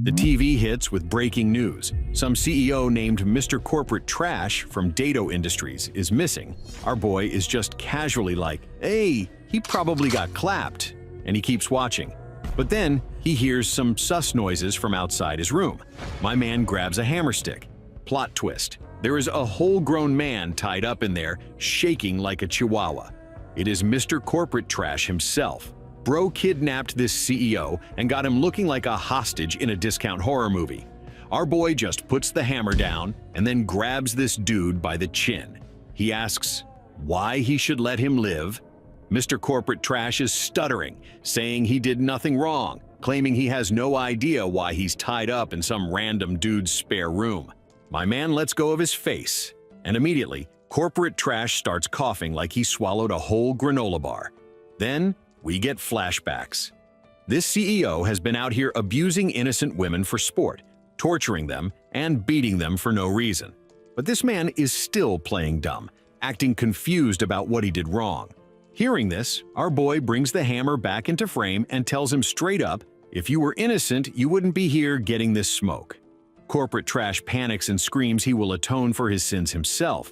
The TV hits with breaking news. Some CEO named Mr. Corporate Trash from Dato Industries is missing. Our boy is just casually like, "Hey, he probably got clapped," and he keeps watching. But then he hears some sus noises from outside his room. My man grabs a hammer stick. Plot twist. There is a whole-grown man tied up in there, shaking like a chihuahua. It is Mr. Corporate Trash himself. Bro kidnapped this CEO and got him looking like a hostage in a discount horror movie. Our boy just puts the hammer down and then grabs this dude by the chin. He asks why he should let him live. Mr. Corporate Trash is stuttering, saying he did nothing wrong, claiming he has no idea why he's tied up in some random dude's spare room. My man lets go of his face, and immediately, Corporate Trash starts coughing like he swallowed a whole granola bar. Then, we get flashbacks. This CEO has been out here abusing innocent women for sport, torturing them, and beating them for no reason. But this man is still playing dumb, acting confused about what he did wrong. Hearing this, our boy brings the hammer back into frame and tells him straight up, "If you were innocent, you wouldn't be here getting this smoke." Corporate Trash panics and screams he will atone for his sins himself.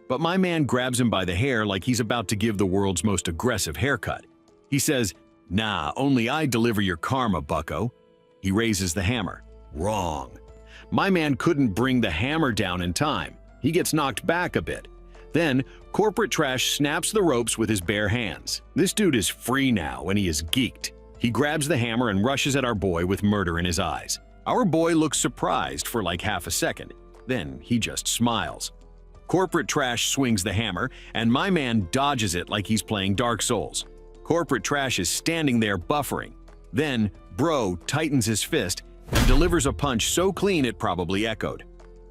But my man grabs him by the hair like he's about to give the world's most aggressive haircut. He says, "Nah, only I deliver your karma, bucko." He raises the hammer. Wrong. My man couldn't bring the hammer down in time. He gets knocked back a bit. Then, Corporate Trash snaps the ropes with his bare hands. This dude is free now and he is geeked. He grabs the hammer and rushes at our boy with murder in his eyes. Our boy looks surprised for like half a second. Then he just smiles. Corporate Trash swings the hammer and my man dodges it like he's playing Dark Souls. Corporate Trash is standing there buffering. Then, Bro tightens his fist and delivers a punch so clean it probably echoed.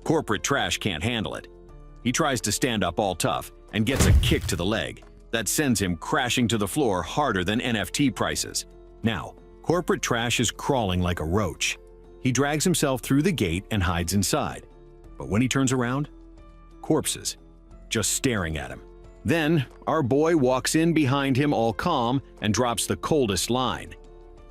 Corporate Trash can't handle it. He tries to stand up all tough and gets a kick to the leg that sends him crashing to the floor harder than NFT prices. Now, Corporate Trash is crawling like a roach. He drags himself through the gate and hides inside. But when he turns around, corpses, just staring at him. Then, our boy walks in behind him all calm and drops the coldest line.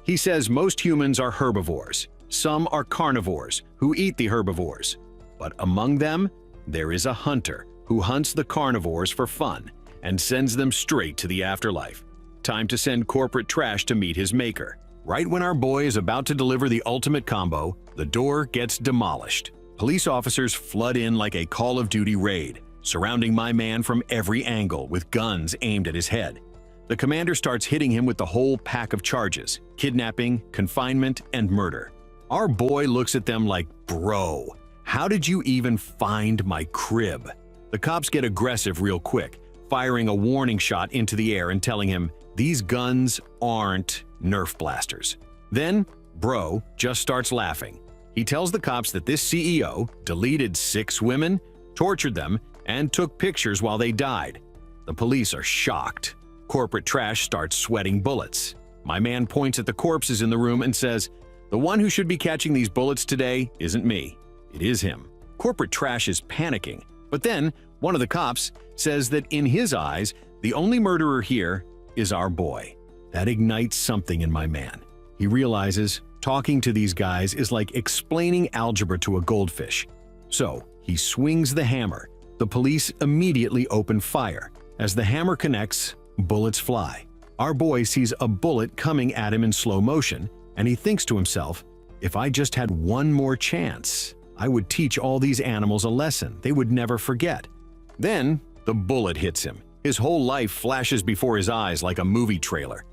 He says most humans are herbivores. Some are carnivores who eat the herbivores. But among them, there is a hunter who hunts the carnivores for fun and sends them straight to the afterlife. Time to send Corporate Trash to meet his maker. Right when our boy is about to deliver the ultimate combo, the door gets demolished. Police officers flood in like a Call of Duty raid, surrounding my man from every angle with guns aimed at his head. The commander starts hitting him with the whole pack of charges: kidnapping, confinement, and murder. Our boy looks at them like, "Bro, how did you even find my crib?" The cops get aggressive real quick, firing a warning shot into the air and telling him, "These guns aren't Nerf blasters." Then, Bro just starts laughing. He tells the cops that this CEO deleted 6 women, tortured them, and took pictures while they died. The police are shocked. Corporate Trash starts sweating bullets. My man points at the corpses in the room and says, "The one who should be catching these bullets today isn't me. It is him." Corporate Trash is panicking, but then one of the cops says that in his eyes, the only murderer here is our boy. That ignites something in my man. He realizes talking to these guys is like explaining algebra to a goldfish. So he swings the hammer. The police immediately open fire. As the hammer connects, bullets fly. Our boy sees a bullet coming at him in slow motion, and he thinks to himself, "If I just had one more chance, I would teach all these animals a lesson they would never forget." Then, the bullet hits him. His whole life flashes before his eyes like a movie trailer.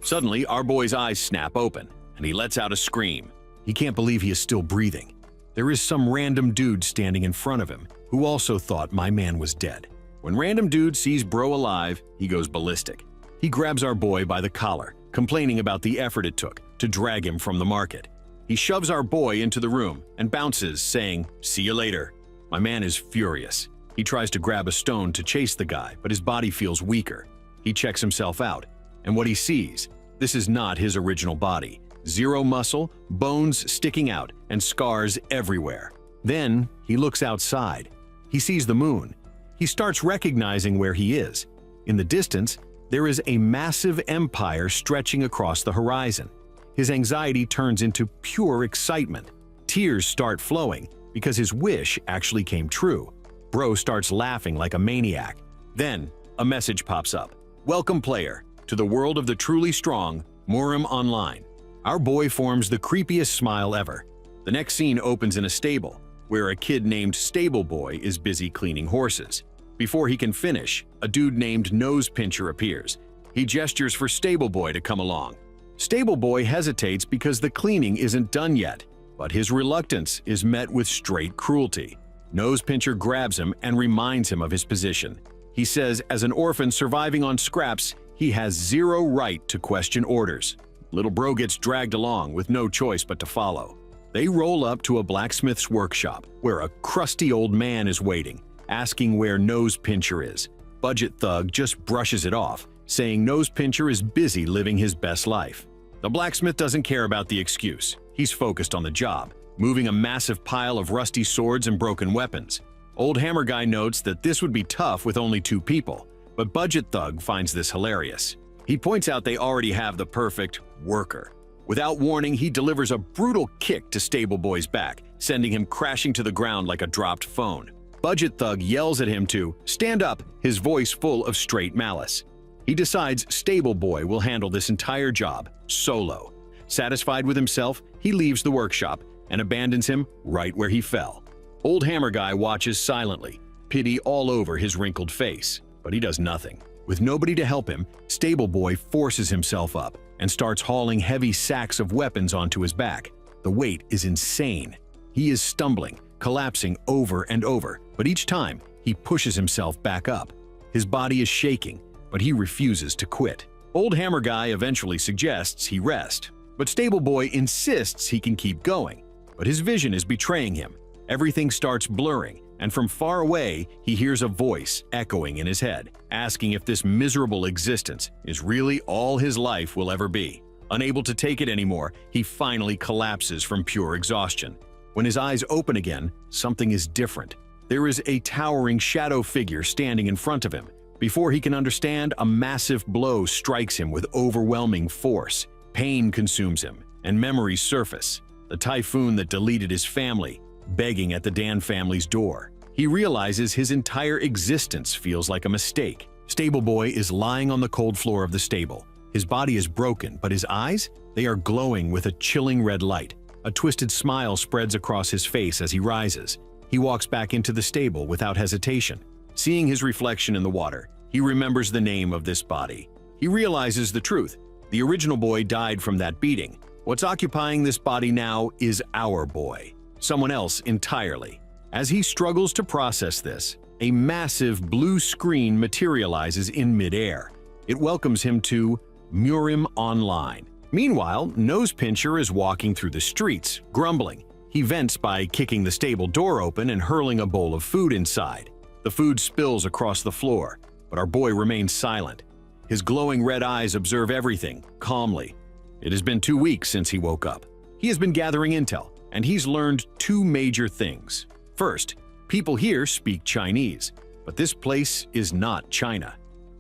Suddenly, our boy's eyes snap open, and he lets out a scream. He can't believe he is still breathing. There is some random dude standing in front of him, who also thought my man was dead. When random dude sees Bro alive, he goes ballistic. He grabs our boy by the collar, complaining about the effort it took to drag him from the market. He shoves our boy into the room and bounces, saying, "See you later." My man is furious. He tries to grab a stone to chase the guy, but his body feels weaker. He checks himself out, and what he sees, this is not his original body. Zero muscle, bones sticking out, and scars everywhere. Then he looks outside. He sees the moon. He starts recognizing where he is. In the distance, there is a massive empire stretching across the horizon. His anxiety turns into pure excitement. tears start flowing because his wish actually came true. Bro starts laughing like a maniac. Then, a message pops up. Welcome, player, to the world of the truly strong, Murim Online. Our boy forms the creepiest smile ever. The next scene opens in a stable, where a kid named Stable Boy is busy cleaning horses. Before he can finish, a dude named Nose Pincher appears. He gestures for Stable Boy to come along. Stable Boy hesitates because the cleaning isn't done yet, but his reluctance is met with straight cruelty. Nose Pincher grabs him and reminds him of his position. He says as an orphan surviving on scraps, he has zero right to question orders. Little bro gets dragged along with no choice but to follow. They roll up to a blacksmith's workshop where a crusty old man is waiting, asking where Nose Pincher is. Budget Thug just brushes it off, saying Nose Pincher is busy living his best life. The blacksmith doesn't care about the excuse. He's focused on the job, moving a massive pile of rusty swords and broken weapons. Old Hammer Guy notes that this would be tough with only 2 people, but Budget Thug finds this hilarious. He points out they already have the perfect worker. Without warning, he delivers a brutal kick to Stable Boy's back, sending him crashing to the ground like a dropped phone. Budget Thug yells at him to stand up, his voice full of straight malice. He decides Stable Boy will handle this entire job solo. Satisfied with himself, he leaves the workshop and abandons him right where he fell. Old Hammer Guy watches silently, pity all over his wrinkled face, but he does nothing. With nobody to help him, Stable Boy forces himself up and starts hauling heavy sacks of weapons onto his back. The weight is insane. He is stumbling, collapsing over and over, but each time he pushes himself back up. His body is shaking, but he refuses to quit. Old Hammer Guy eventually suggests he rest, but Stable Boy insists he can keep going. But his vision is betraying him. Everything starts blurring, and from far away, he hears a voice echoing in his head, asking if this miserable existence is really all his life will ever be. Unable to take it anymore, he finally collapses from pure exhaustion. When his eyes open again, something is different. There is a towering shadow figure standing in front of him. Before he can understand, a massive blow strikes him with overwhelming force. Pain consumes him, and memories surface. The typhoon that deleted his family, begging at the Dan family's door. He realizes his entire existence feels like a mistake. Stable Boy is lying on the cold floor of the stable. His body is broken, but his eyes, they are glowing with a chilling red light. A twisted smile spreads across his face as he rises. He walks back into the stable without hesitation. Seeing his reflection in the water, he remembers the name of this body. He realizes the truth. The original boy died from that beating. What's occupying this body now is our boy. Someone else entirely. As he struggles to process this, a massive blue screen materializes in midair. It welcomes him to Murim Online. Meanwhile, Nose Pincher is walking through the streets, grumbling. He vents by kicking the stable door open and hurling a bowl of food inside. The food spills across the floor, but our boy remains silent. His glowing red eyes observe everything, calmly. It has been 2 weeks since he woke up. He has been gathering intel, and he's learned 2 major things. First, people here speak Chinese, but this place is not China.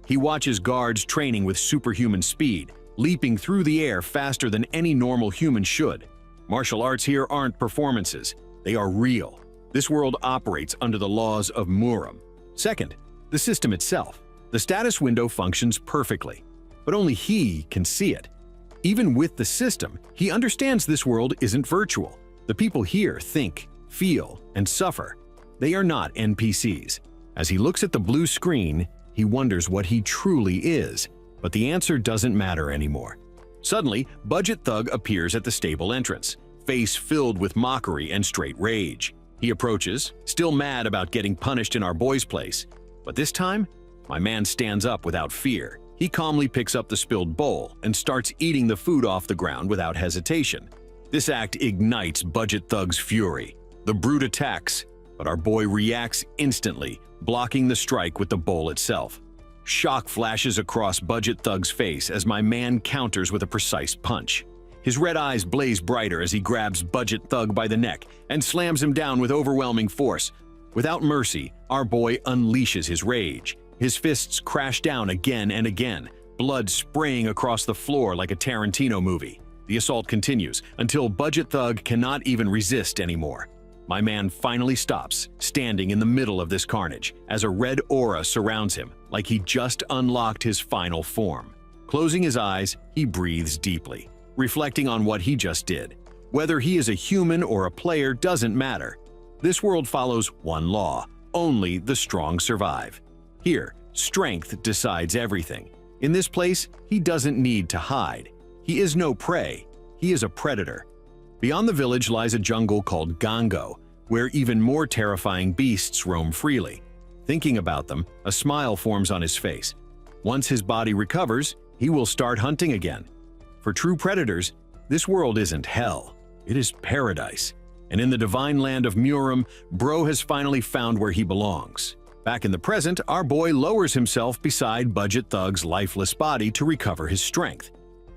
He watches guards training with superhuman speed, leaping through the air faster than any normal human should. Martial arts here aren't performances, they are real. This world operates under the laws of Murim. Second, the system itself. The status window functions perfectly, but only he can see it. Even with the system, he understands this world isn't virtual. The people here think, feel, and suffer. They are not NPCs. As he looks at the blue screen, he wonders what he truly is, but the answer doesn't matter anymore. Suddenly, Budget Thug appears at the stable entrance, face filled with mockery and straight rage. He approaches, still mad about getting punished in our boy's place. But this time, my man stands up without fear. He calmly picks up the spilled bowl and starts eating the food off the ground without hesitation. This act ignites Budget Thug's fury. The brute attacks, but our boy reacts instantly, blocking the strike with the bowl itself. Shock flashes across Budget Thug's face as my man counters with a precise punch. His red eyes blaze brighter as he grabs Budget Thug by the neck and slams him down with overwhelming force. Without mercy, our boy unleashes his rage. His fists crash down again and again, blood spraying across the floor like a Tarantino movie. The assault continues until Budget Thug cannot even resist anymore. My man finally stops, standing in the middle of this carnage, as a red aura surrounds him, like he just unlocked his final form. Closing his eyes, he breathes deeply, reflecting on what he just did. Whether he is a human or a player doesn't matter. This world follows one law: only the strong survive. Here, strength decides everything. In this place, he doesn't need to hide. He is no prey. He is a predator. Beyond the village lies a jungle called Gango, where even more terrifying beasts roam freely. Thinking about them, a smile forms on his face. Once his body recovers, he will start hunting again. For true predators, this world isn't hell. It is paradise. And in the divine land of Murim, Bro has finally found where he belongs. Back in the present, our boy lowers himself beside Budget Thug's lifeless body to recover his strength.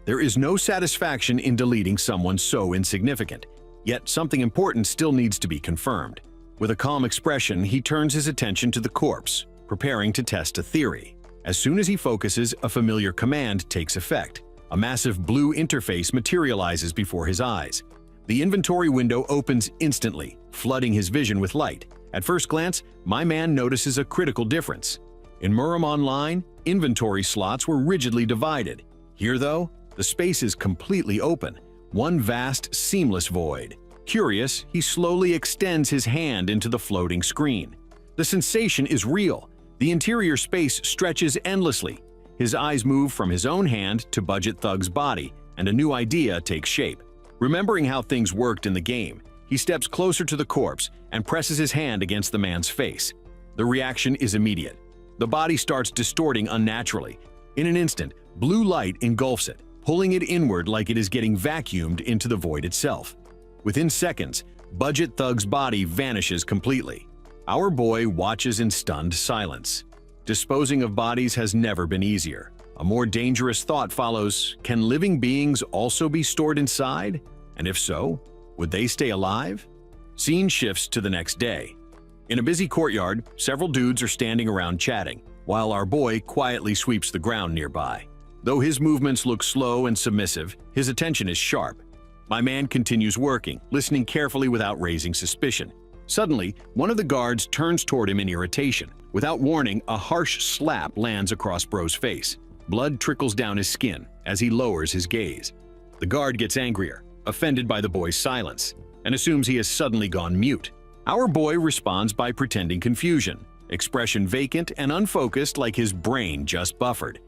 There is no satisfaction in deleting someone so insignificant, yet something important still needs to be confirmed. With a calm expression, he turns his attention to the corpse, preparing to test a theory. As soon as he focuses, a familiar command takes effect. A massive blue interface materializes before his eyes. The inventory window opens instantly, flooding his vision with light. At first glance, my man notices a critical difference. In Murim Online, inventory slots were rigidly divided. Here, though, the space is completely open, one vast, seamless void. Curious, he slowly extends his hand into the floating screen. The sensation is real. The interior space stretches endlessly. His eyes move from his own hand to Budget Thug's body, and a new idea takes shape. Remembering how things worked in the game, he steps closer to the corpse and presses his hand against the man's face. The reaction is immediate. The body starts distorting unnaturally. In an instant, blue light engulfs it, pulling it inward like it is getting vacuumed into the void itself. Within seconds, Budget Thug's body vanishes completely. Our boy watches in stunned silence. Disposing of bodies has never been easier. A more dangerous thought follows: can living beings also be stored inside? And if so, would they stay alive? Scene shifts to the next day. In a busy courtyard, several dudes are standing around chatting, while our boy quietly sweeps the ground nearby. Though his movements look slow and submissive, his attention is sharp. My man continues working, listening carefully without raising suspicion. Suddenly, one of the guards turns toward him in irritation. Without warning, a harsh slap lands across Bro's face. Blood trickles down his skin as he lowers his gaze. The guard gets angrier, offended by the boy's silence, and assumes he has suddenly gone mute. Our boy responds by pretending confusion, expression vacant and unfocused like his brain just buffered.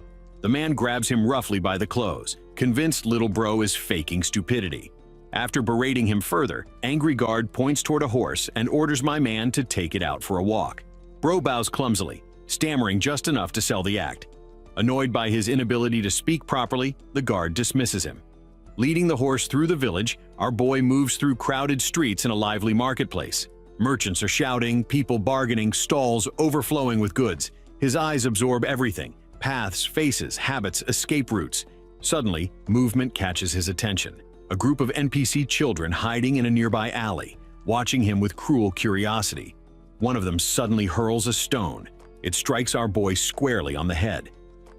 The man grabs him roughly by the clothes, convinced little bro is faking stupidity. After berating him further, angry guard points toward a horse and orders my man to take it out for a walk. Bro bows clumsily, stammering just enough to sell the act. Annoyed by his inability to speak properly, the guard dismisses him. Leading the horse through the village, our boy moves through crowded streets in a lively marketplace. Merchants are shouting, people bargaining, stalls overflowing with goods. His eyes absorb everything: paths, faces, habits, escape routes. Suddenly, movement catches his attention. A group of NPC children hiding in a nearby alley, watching him with cruel curiosity. One of them suddenly hurls a stone. It strikes our boy squarely on the head.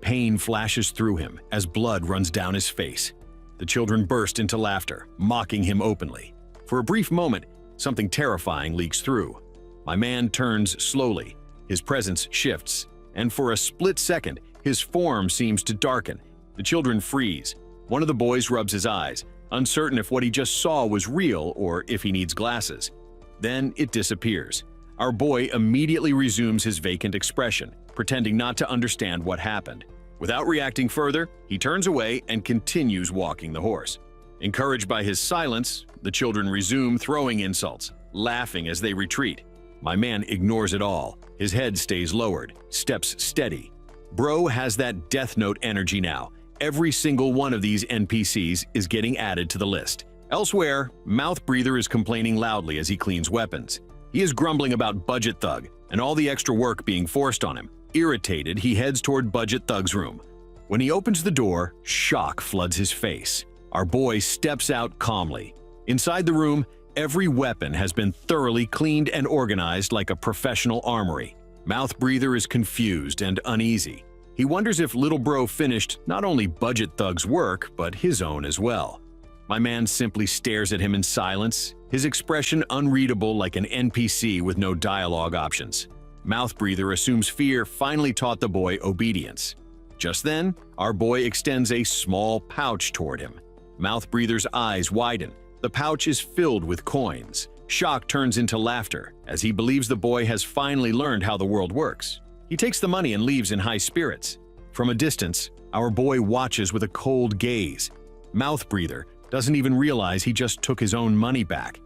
Pain flashes through him as blood runs down his face. The children burst into laughter, mocking him openly. For a brief moment, something terrifying leaks through. My man turns slowly. His presence shifts, and for a split second, his form seems to darken. The children freeze. One of the boys rubs his eyes, uncertain if what he just saw was real or if he needs glasses. Then it disappears. Our boy immediately resumes his vacant expression, pretending not to understand what happened. Without reacting further, he turns away and continues walking the horse. Encouraged by his silence, the children resume throwing insults, laughing as they retreat. My man ignores it all. His head stays lowered, steps steady. Bro has that Death Note energy now. Every single one of these NPCs is getting added to the list. Elsewhere, Mouth Breather is complaining loudly as he cleans weapons. He is grumbling about Budget Thug and all the extra work being forced on him. Irritated, he heads toward Budget Thug's room. When he opens the door, shock floods his face. Our boy steps out calmly. Inside the room, every weapon has been thoroughly cleaned and organized like a professional armory. Mouth Breather is confused and uneasy. He wonders if little bro finished not only Budget Thug's work, but his own as well. My man simply stares at him in silence, his expression unreadable like an NPC with no dialogue options. Mouth breather assumes fear finally taught the boy obedience. Just then, our boy extends a small pouch toward him. Mouth breather's eyes widen. The pouch is filled with coins. Shock turns into laughter as he believes the boy has finally learned how the world works. He takes the money and leaves in high spirits. From a distance, our boy watches with a cold gaze. Mouth breather doesn't even realize he just took his own money back.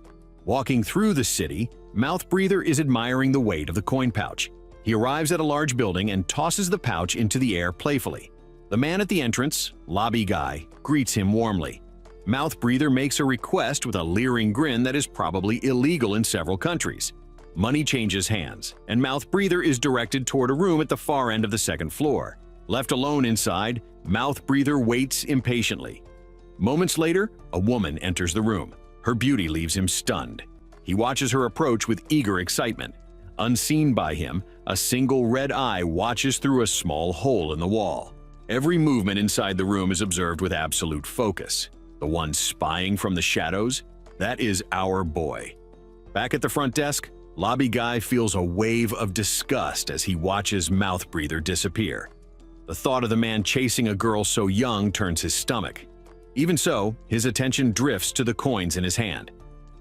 Walking through the city, Mouth breather is admiring the weight of the coin pouch. He arrives at a large building and tosses the pouch into the air playfully. The man at the entrance, lobby guy, greets him warmly. Mouth breather makes a request with a leering grin that is probably illegal in several countries. Money changes hands, and Mouth breather is directed toward a room at the far end of the second floor. Left alone inside, Mouth breather waits impatiently. Moments later, a woman enters the room. Her beauty leaves him stunned. He watches her approach with eager excitement. Unseen by him, a single red eye watches through a small hole in the wall. Every movement inside the room is observed with absolute focus. The one spying from the shadows? That is our boy. Back at the front desk, lobby guy feels a wave of disgust as he watches Mouth breather disappear. The thought of the man chasing a girl so young turns his stomach. Even so, his attention drifts to the coins in his hand.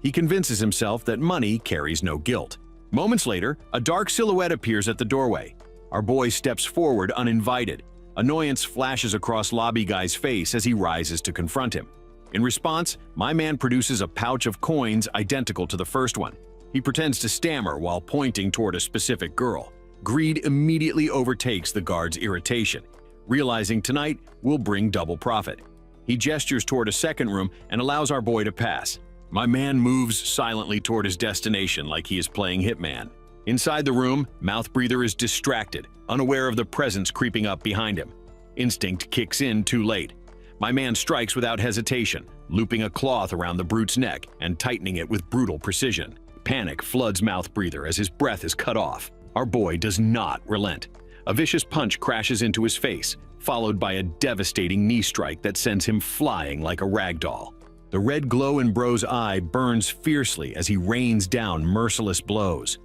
He convinces himself that money carries no guilt. Moments later, a dark silhouette appears at the doorway. Our boy steps forward uninvited. Annoyance flashes across lobby guy's face as he rises to confront him. In response, my man produces a pouch of coins identical to the first one. He pretends to stammer while pointing toward a specific girl. Greed immediately overtakes the guard's irritation, realizing tonight will bring double profit. He gestures toward a second room and allows our boy to pass. My man moves silently toward his destination like he is playing hitman. Inside the room, Mouth breather is distracted, unaware of the presence creeping up behind him. Instinct kicks in too late. My man strikes without hesitation, looping a cloth around the brute's neck and tightening it with brutal precision. Panic floods Mouth breather as his breath is cut off. Our boy does not relent. A vicious punch crashes into his face, followed by a devastating knee strike that sends him flying like a rag doll. The red glow in bro's eye burns fiercely as he rains down merciless blows.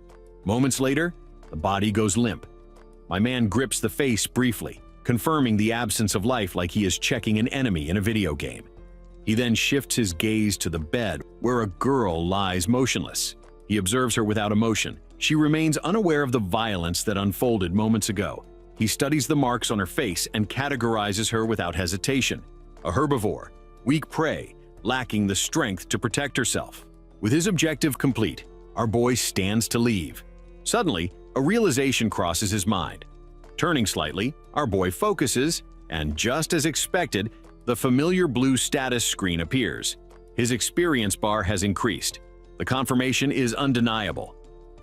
Moments later, the body goes limp. My man grips the face briefly, confirming the absence of life like he is checking an enemy in a video game. He then shifts his gaze to the bed, where a girl lies motionless. He observes her without emotion. She remains unaware of the violence that unfolded moments ago. He studies the marks on her face and categorizes her without hesitation. A herbivore, weak prey, lacking the strength to protect herself. With his objective complete, our boy stands to leave. Suddenly, a realization crosses his mind. Turning slightly, our boy focuses, and just as expected, the familiar blue status screen appears. His experience bar has increased. The confirmation is undeniable.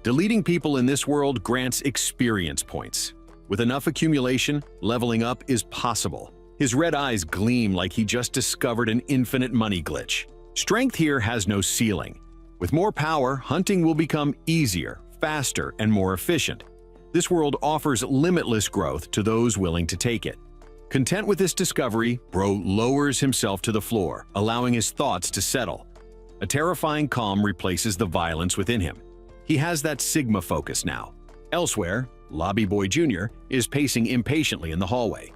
Deleting people in this world grants experience points. With enough accumulation, leveling up is possible. His red eyes gleam like he just discovered an infinite money glitch. Strength here has no ceiling. With more power, hunting will become easier, faster, and more efficient. This world offers limitless growth to those willing to take it. Content with this discovery, Bro lowers himself to the floor, allowing his thoughts to settle. A terrifying calm replaces the violence within him. He has that Sigma focus now. Elsewhere, Lobby Boy Jr. is pacing impatiently in the hallway.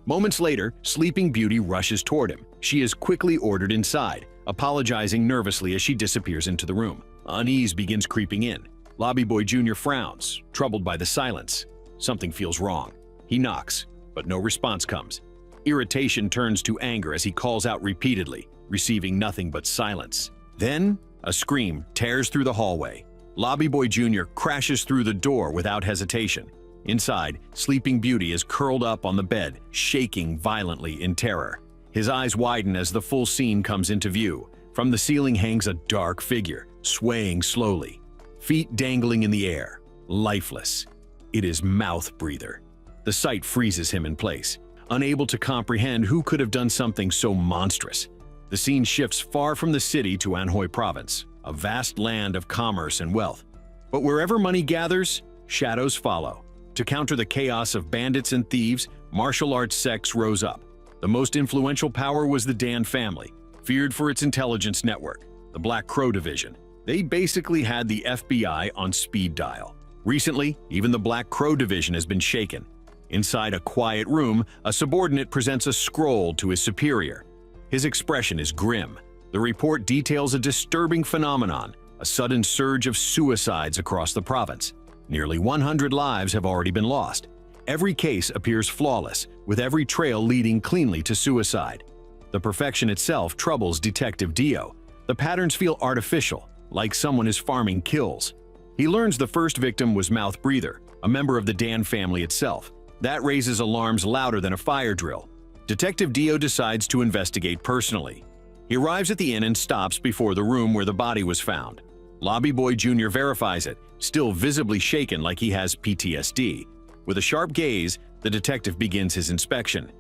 Moments later, Sleeping Beauty rushes toward him. She is quickly ordered inside, apologizing nervously as she disappears into the room. Unease begins creeping in. Lobby Boy Jr. frowns, troubled by the silence. Something feels wrong. He knocks, but no response comes. Irritation turns to anger as he calls out repeatedly, receiving nothing but silence. Then, a scream tears through the hallway. Lobby Boy Jr. crashes through the door without hesitation. Inside, Sleeping Beauty is curled up on the bed, shaking violently in terror. His eyes widen as the full scene comes into view. From the ceiling hangs a dark figure, swaying slowly. Feet dangling in the air, lifeless. It is Mouth breather. The sight freezes him in place, unable to comprehend who could have done something so monstrous. The scene shifts far from the city to Anhui province, a vast land of commerce and wealth. But wherever money gathers, shadows follow. To counter the chaos of bandits and thieves, martial arts sects rose up. The most influential power was the Dan family. feared for its intelligence network, the Black Crow Division. They basically had the FBI on speed dial. Recently, even the Black Crow Division has been shaken. Inside a quiet room, a subordinate presents a scroll to his superior. His expression is grim. The report details a disturbing phenomenon, a sudden surge of suicides across the province. Nearly 100 lives have already been lost. Every case appears flawless, with every trail leading cleanly to suicide. The perfection itself troubles Detective Dio. The patterns feel artificial, like someone is farming kills. He learns the first victim was Mouth Breather, a member of the Dan family itself. That raises alarms louder than a fire drill. Detective Dio decides to investigate personally. He arrives at the inn and stops before the room where the body was found. Lobby Boy Jr. verifies it, still visibly shaken like he has PTSD. With a sharp gaze, the detective begins his inspection.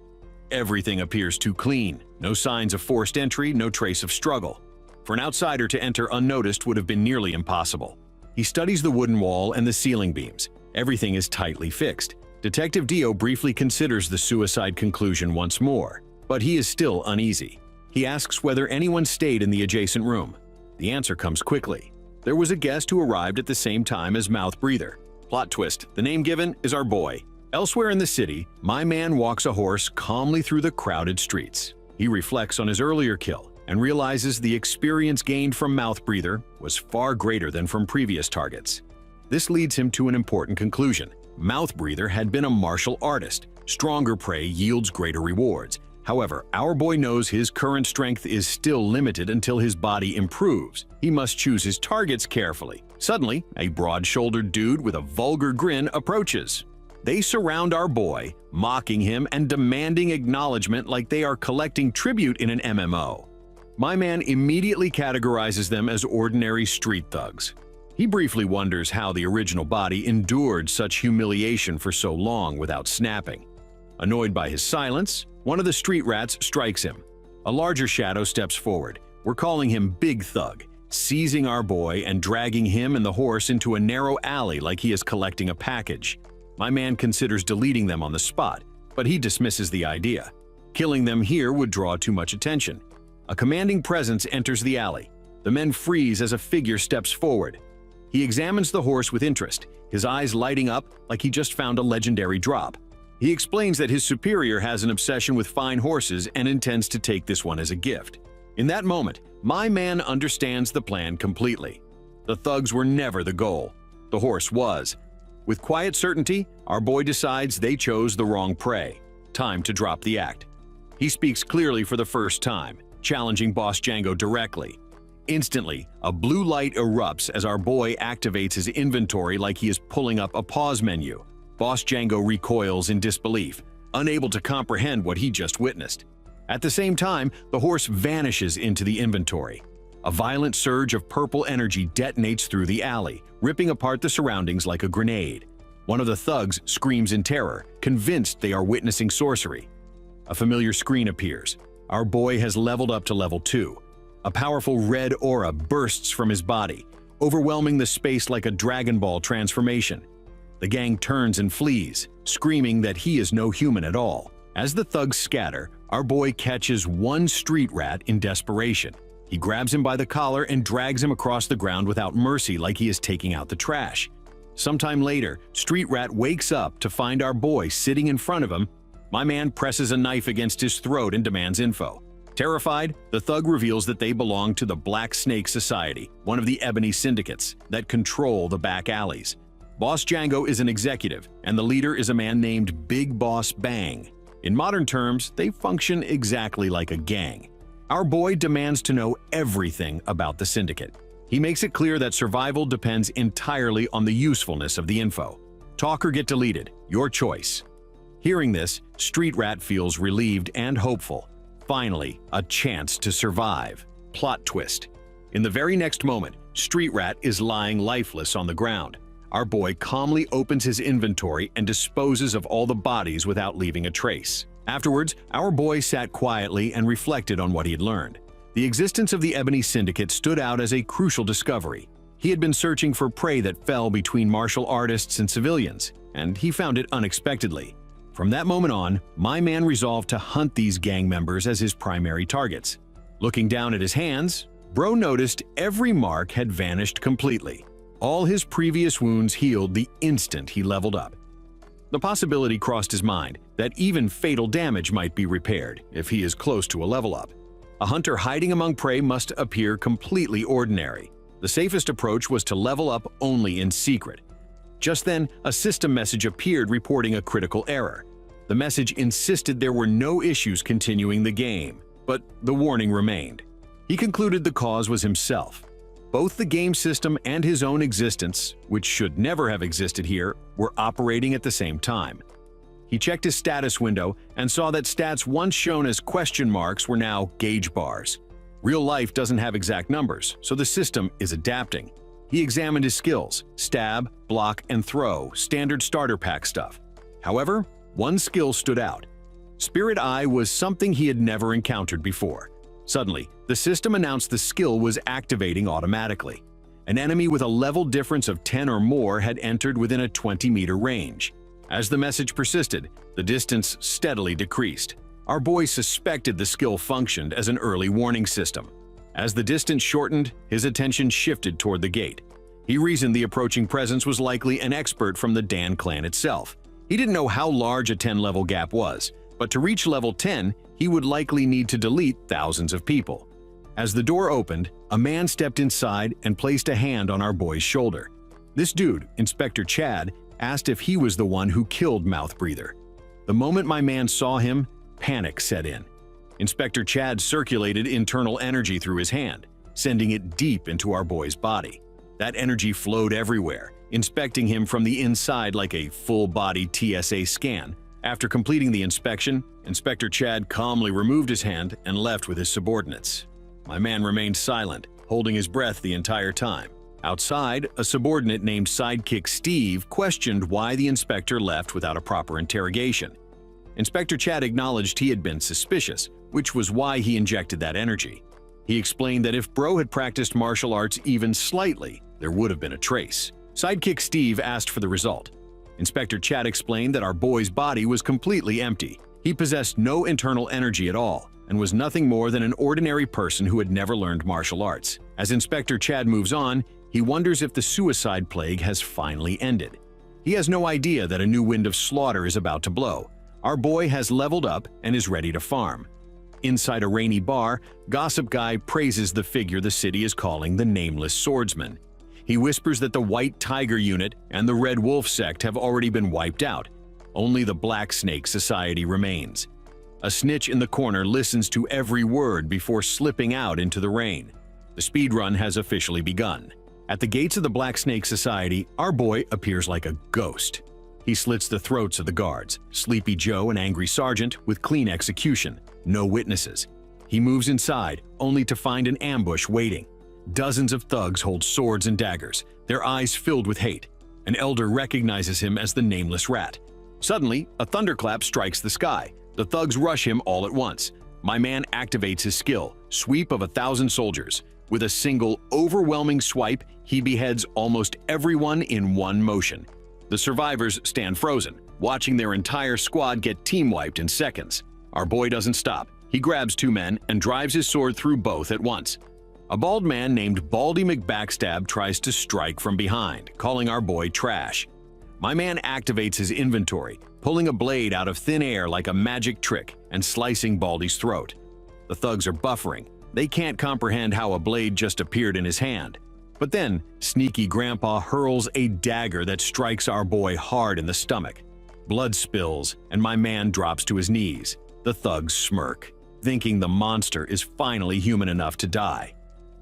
Everything appears too clean. No signs of forced entry, no trace of struggle. For an outsider to enter unnoticed would have been nearly impossible. He studies the wooden wall and the ceiling beams. Everything is tightly fixed. Detective Dio briefly considers the suicide conclusion once more, but he is still uneasy. He asks whether anyone stayed in the adjacent room. The answer comes quickly. There was a guest who arrived at the same time as Mouth Breather. Plot twist, the name given is our boy. Elsewhere in the city, my man walks a horse calmly through the crowded streets. He reflects on his earlier kill and realizes the experience gained from Mouth Breather was far greater than from previous targets. This leads him to an important conclusion. Mouth Breather had been a martial artist. Stronger prey yields greater rewards. However, our boy knows his current strength is still limited until his body improves. He must choose his targets carefully. Suddenly, a broad-shouldered dude with a vulgar grin approaches. They surround our boy, mocking him and demanding acknowledgement like they are collecting tribute in an MMO. My man immediately categorizes them as ordinary street thugs. He briefly wonders how the original body endured such humiliation for so long without snapping. Annoyed by his silence, one of the street rats strikes him. A larger shadow steps forward. We're calling him Big Thug, seizing our boy and dragging him and the horse into a narrow alley like he is collecting a package. My man considers deleting them on the spot, but he dismisses the idea. Killing them here would draw too much attention. A commanding presence enters the alley. The men freeze as a figure steps forward. He examines the horse with interest, his eyes lighting up like he just found a legendary drop. He explains that his superior has an obsession with fine horses and intends to take this one as a gift. In that moment, my man understands the plan completely. The thugs were never the goal. The horse was. With quiet certainty, our boy decides they chose the wrong prey. Time to drop the act. He speaks clearly for the first time, challenging Boss Django directly. Instantly, a blue light erupts as our boy activates his inventory like he is pulling up a pause menu. Boss Django recoils in disbelief, unable to comprehend what he just witnessed. At the same time, the horse vanishes into the inventory. A violent surge of purple energy detonates through the alley, ripping apart the surroundings like a grenade. One of the thugs screams in terror, convinced they are witnessing sorcery. A familiar screen appears. Our boy has leveled up to level 2. A powerful red aura bursts from his body, overwhelming the space like a Dragon Ball transformation. The gang turns and flees, screaming that he is no human at all. As the thugs scatter, our boy catches one street rat in desperation. He grabs him by the collar and drags him across the ground without mercy like he is taking out the trash. Sometime later, Street Rat wakes up to find our boy sitting in front of him. My man presses a knife against his throat and demands info. Terrified, the thug reveals that they belong to the Black Snake Society, one of the ebony syndicates that control the back alleys. Boss Django is an executive, and the leader is a man named Big Boss Bang. In modern terms, they function exactly like a gang. Our boy demands to know everything about the syndicate. He makes it clear that survival depends entirely on the usefulness of the info. Talk or get deleted, your choice. Hearing this, Street Rat feels relieved and hopeful. Finally, a chance to survive. Plot twist. In the very next moment, Street Rat is lying lifeless on the ground. Our boy calmly opens his inventory and disposes of all the bodies without leaving a trace. Afterwards, our boy sat quietly and reflected on what he had learned. The existence of the Ebony Syndicate stood out as a crucial discovery. He had been searching for prey that fell between martial artists and civilians, and he found it unexpectedly. From that moment on, my man resolved to hunt these gang members as his primary targets. Looking down at his hands, Bro noticed every mark had vanished completely. All his previous wounds healed the instant he leveled up. The possibility crossed his mind that even fatal damage might be repaired if he is close to a level up. A hunter hiding among prey must appear completely ordinary. The safest approach was to level up only in secret. Just then, a system message appeared reporting a critical error. The message insisted there were no issues continuing the game, but the warning remained. He concluded the cause was himself. Both the game system and his own existence, which should never have existed here, were operating at the same time. He checked his status window and saw that stats once shown as question marks were now gauge bars. Real life doesn't have exact numbers, so the system is adapting. He examined his skills: stab, block, and throw, standard starter pack stuff. However, one skill stood out. Spirit Eye was something he had never encountered before. Suddenly, the system announced the skill was activating automatically. An enemy with a level difference of 10 or more had entered within a 20-meter range. As the message persisted, the distance steadily decreased. Our boy suspected the skill functioned as an early warning system. As the distance shortened, his attention shifted toward the gate. He reasoned the approaching presence was likely an expert from the Dan clan itself. He didn't know how large a 10-level gap was, but to reach level 10, he would likely need to delete thousands of people. As the door opened, a man stepped inside and placed a hand on our boy's shoulder. This dude, Inspector Chad, asked if he was the one who killed Mouth Breather. The moment my man saw him, panic set in. Inspector Chad circulated internal energy through his hand, sending it deep into our boy's body. That energy flowed everywhere, inspecting him from the inside like a full-body TSA scan. After completing the inspection, Inspector Chad calmly removed his hand and left with his subordinates. My man remained silent, holding his breath the entire time. Outside, a subordinate named Sidekick Steve questioned why the inspector left without a proper interrogation. Inspector Chad acknowledged he had been suspicious, which was why he injected that energy. He explained that if Bro had practiced martial arts even slightly, there would have been a trace. Sidekick Steve asked for the result. Inspector Chad explained that our boy's body was completely empty. He possessed no internal energy at all and was nothing more than an ordinary person who had never learned martial arts. As Inspector Chad moves on, he wonders if the suicide plague has finally ended. He has no idea that a new wind of slaughter is about to blow. Our boy has leveled up and is ready to farm. Inside a rainy bar, Gossip Guy praises the figure the city is calling the Nameless Swordsman. He whispers that the White Tiger Unit and the Red Wolf sect have already been wiped out. Only the Black Snake Society remains. A snitch in the corner listens to every word before slipping out into the rain. The speed run has officially begun. At the gates of the Black Snake Society, our boy appears like a ghost. He slits the throats of the guards, Sleepy Joe and Angry Sergeant, with clean execution. No witnesses. He moves inside, only to find an ambush waiting. Dozens of thugs hold swords and daggers, their eyes filled with hate. An elder recognizes him as the Nameless Rat. Suddenly, a thunderclap strikes the sky. The thugs rush him all at once. My man activates his skill, Sweep of 1,000 Soldiers. With a single, overwhelming swipe, he beheads almost everyone in one motion. The survivors stand frozen, watching their entire squad get team-wiped in seconds. Our boy doesn't stop. He grabs two men and drives his sword through both at once. A bald man named Baldy McBackstab tries to strike from behind, calling our boy trash. My man activates his inventory, pulling a blade out of thin air like a magic trick and slicing Baldy's throat. The thugs are buffering. They can't comprehend how a blade just appeared in his hand. But then, Sneaky Grandpa hurls a dagger that strikes our boy hard in the stomach. Blood spills, and my man drops to his knees. The thugs smirk, thinking the monster is finally human enough to die.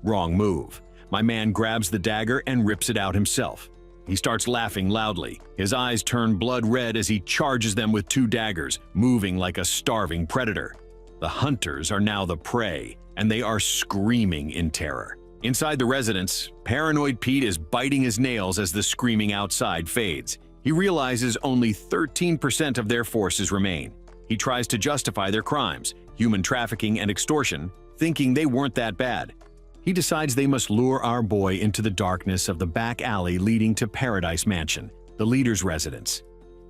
Wrong move. My man grabs the dagger and rips it out himself. He starts laughing loudly. His eyes turn blood red as he charges them with two daggers, moving like a starving predator. The hunters are now the prey, and they are screaming in terror. Inside the residence, Paranoid Pete is biting his nails as the screaming outside fades. He realizes only 13% of their forces remain. He tries to justify their crimes, human trafficking and extortion, thinking they weren't that bad. He decides they must lure our boy into the darkness of the back alley leading to Paradise Mansion, the leader's residence.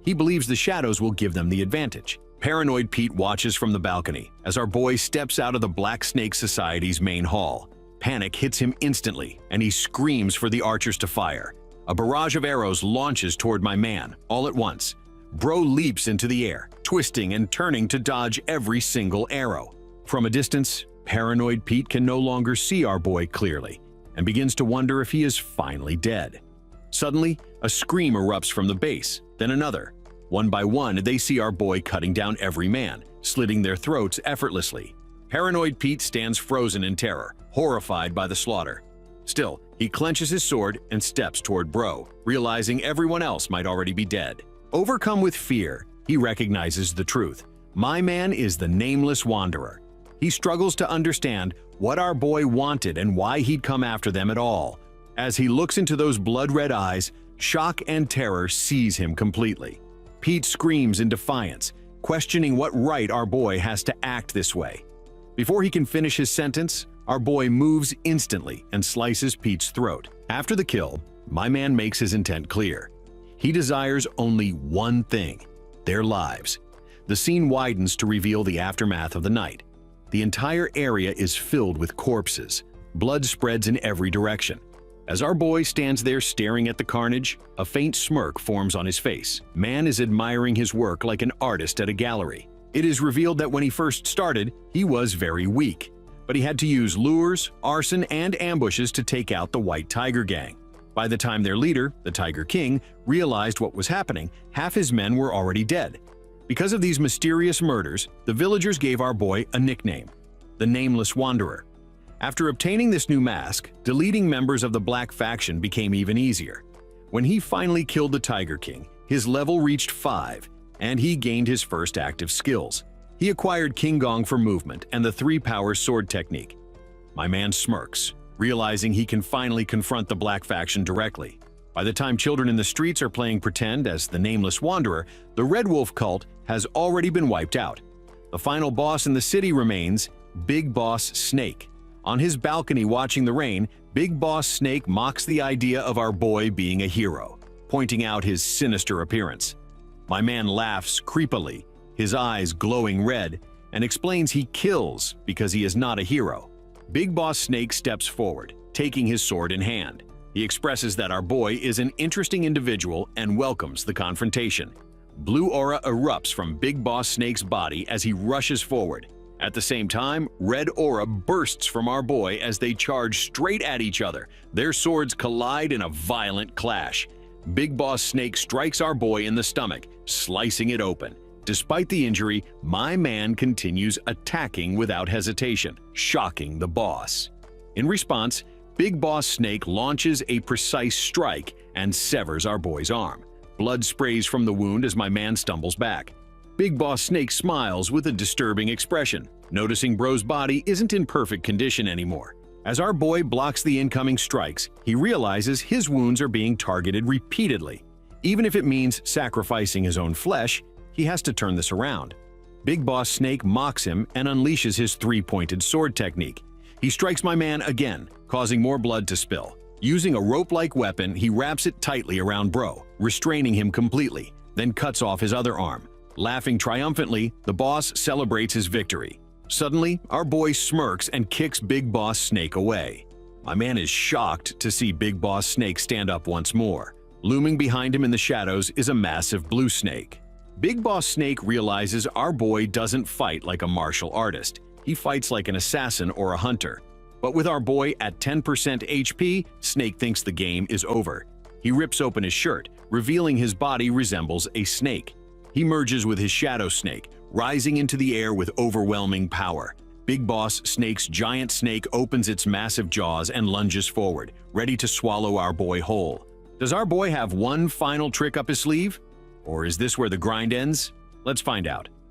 He believes the shadows will give them the advantage. Paranoid Pete watches from the balcony as our boy steps out of the Black Snake Society's main hall. Panic hits him instantly, and he screams for the archers to fire. A barrage of arrows launches toward my man, all at once. Bro leaps into the air, twisting and turning to dodge every single arrow. From a distance, Paranoid Pete can no longer see our boy clearly and begins to wonder if he is finally dead. Suddenly, a scream erupts from the base, then another. One by one, they see our boy cutting down every man, slitting their throats effortlessly. Paranoid Pete stands frozen in terror, horrified by the slaughter. Still, he clenches his sword and steps toward Bro, realizing everyone else might already be dead. Overcome with fear, he recognizes the truth. My man is the nameless wanderer. He struggles to understand what our boy wanted and why he'd come after them at all. As he looks into those blood-red eyes, shock and terror seize him completely. Pete screams in defiance, questioning what right our boy has to act this way. Before he can finish his sentence, our boy moves instantly and slices Pete's throat. After the kill, my man makes his intent clear. He desires only one thing: their lives. The scene widens to reveal the aftermath of the night. The entire area is filled with corpses. Blood spreads in every direction. As our boy stands there staring at the carnage, a faint smirk forms on his face. Man is admiring his work like an artist at a gallery. It is revealed that when he first started, he was very weak, but he had to use lures, arson, and ambushes to take out the White Tiger Gang. By the time their leader, the Tiger King, realized what was happening, half his men were already dead. Because of these mysterious murders, the villagers gave our boy a nickname: the Nameless Wanderer. After obtaining this new mask, deleting members of the Black faction became even easier. When he finally killed the Tiger King, his level reached 5, and he gained his first active skills. He acquired King Gong for movement and the 3-power sword technique. My man smirks, realizing he can finally confront the Black faction directly. By the time children in the streets are playing pretend as the Nameless Wanderer, the Red Wolf cult has already been wiped out. The final boss in the city remains Big Boss Snake. On his balcony watching the rain, Big Boss Snake mocks the idea of our boy being a hero, pointing out his sinister appearance. My man laughs creepily, his eyes glowing red, and explains he kills because he is not a hero. Big Boss Snake steps forward, taking his sword in hand. He expresses that our boy is an interesting individual and welcomes the confrontation. Blue aura erupts from Big Boss Snake's body as he rushes forward. At the same time, red aura bursts from our boy as they charge straight at each other. Their swords collide in a violent clash. Big Boss Snake strikes our boy in the stomach, slicing it open. Despite the injury, my man continues attacking without hesitation, shocking the boss. In response, Big Boss Snake launches a precise strike and severs our boy's arm. Blood sprays from the wound as my man stumbles back. Big Boss Snake smiles with a disturbing expression, noticing Bro's body isn't in perfect condition anymore. As our boy blocks the incoming strikes, he realizes his wounds are being targeted repeatedly. Even if it means sacrificing his own flesh, he has to turn this around. Big Boss Snake mocks him and unleashes his 3-pointed sword technique. He strikes my man again, causing more blood to spill. Using a rope-like weapon, he wraps it tightly around Bro, restraining him completely, then cuts off his other arm. Laughing triumphantly, the boss celebrates his victory. Suddenly, our boy smirks and kicks Big Boss Snake away. My man is shocked to see Big Boss Snake stand up once more. Looming behind him in the shadows is a massive blue snake. Big Boss Snake realizes our boy doesn't fight like a martial artist. He fights like an assassin or a hunter. But with our boy at 10% HP, Snake thinks the game is over. He rips open his shirt, revealing his body resembles a snake. He merges with his shadow snake, rising into the air with overwhelming power. Big Boss Snake's giant snake opens its massive jaws and lunges forward, ready to swallow our boy whole. Does our boy have one final trick up his sleeve? Or is this where the grind ends? Let's find out.